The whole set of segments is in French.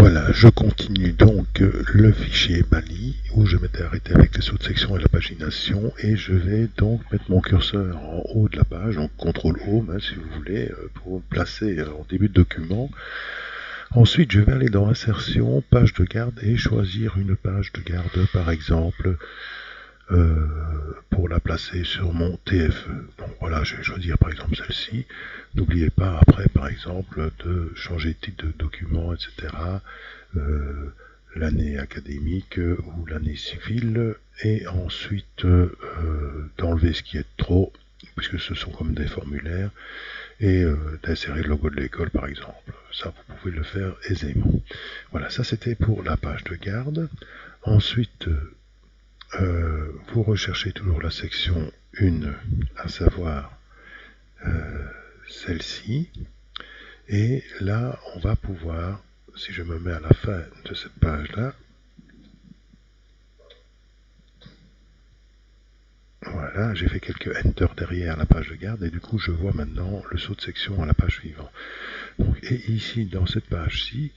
Voilà, je continue donc le fichier Mali où je m'étais arrêté avec les sauts de section et la pagination, et je vais donc mettre mon curseur en haut de la page, donc CTRL Home si vous voulez, pour me placer en début de document. Ensuite, je vais aller dans Insertion, page de garde et choisir une page de garde, par exemple, pour la placer sur mon TFE. Donc voilà, je vais choisir par exemple celle-ci. N'oubliez pas après, par exemple, de changer de titre de document, etc. L'année académique ou l'année civile, et ensuite d'enlever ce qui est trop, puisque ce sont comme des formulaires, et d'insérer le logo de l'école par exemple. Ça, vous pouvez le faire aisément. Voilà, ça c'était pour la page de garde. Ensuite, vous recherchez toujours la section 1, à savoir celle-ci, et là on va pouvoir, si je me mets à la fin de cette page là, voilà, j'ai fait quelques enter derrière la page de garde, et du coup je vois maintenant le saut de section à la page suivante. Donc, et ici dans cette page-ci,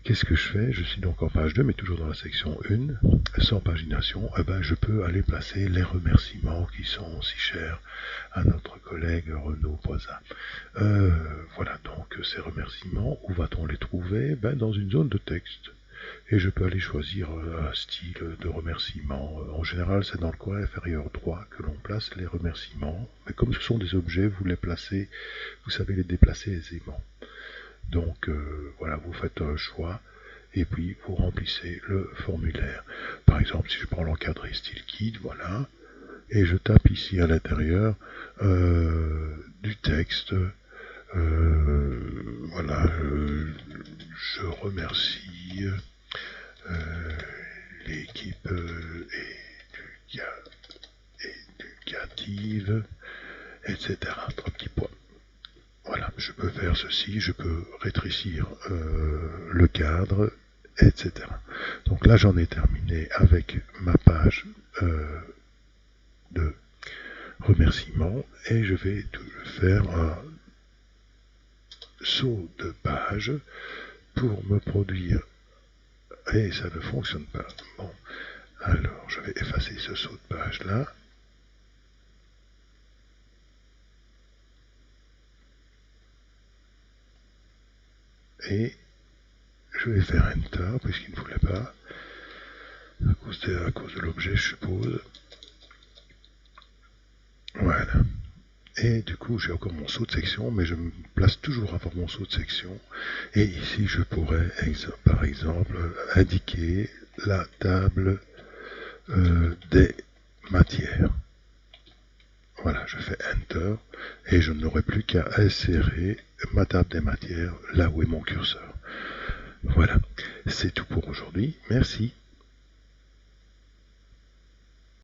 qu'est-ce que je fais? Je suis donc en page 2, mais toujours dans la section 1, sans pagination. Je peux aller placer les remerciements qui sont si chers à notre collègue Renaud Poisin. Voilà donc ces remerciements. Où va-t-on les trouver? Dans une zone de texte. Et je peux aller choisir un style de remerciement. En général, c'est dans le coin inférieur droit que l'on place les remerciements. Mais comme ce sont des objets, vous les placez, vous savez les déplacer aisément. Donc voilà, vous faites un choix et puis vous remplissez le formulaire. Par exemple, si je prends l'encadré style guide, voilà, et je tape ici à l'intérieur du texte. Voilà, je remercie l'équipe éducative, etc. 3 petits points. Voilà, je peux faire ceci, je peux rétrécir le cadre, etc. Donc là, j'en ai terminé avec ma page de remerciements, et je vais faire un saut de page pour me produire. Et ça ne fonctionne pas. Bon, alors je vais effacer ce saut de page là. Et je vais faire Enter, puisqu'il ne voulait pas, à cause de l'objet, je suppose. Voilà. Et du coup, j'ai encore mon saut de section, mais je me place toujours avant mon saut de section. Et ici, je pourrais, par exemple, indiquer la table des matières. Voilà, je fais Enter, et je n'aurai plus qu'à insérer ma table des matières là où est mon curseur. Voilà, c'est tout pour aujourd'hui. Merci.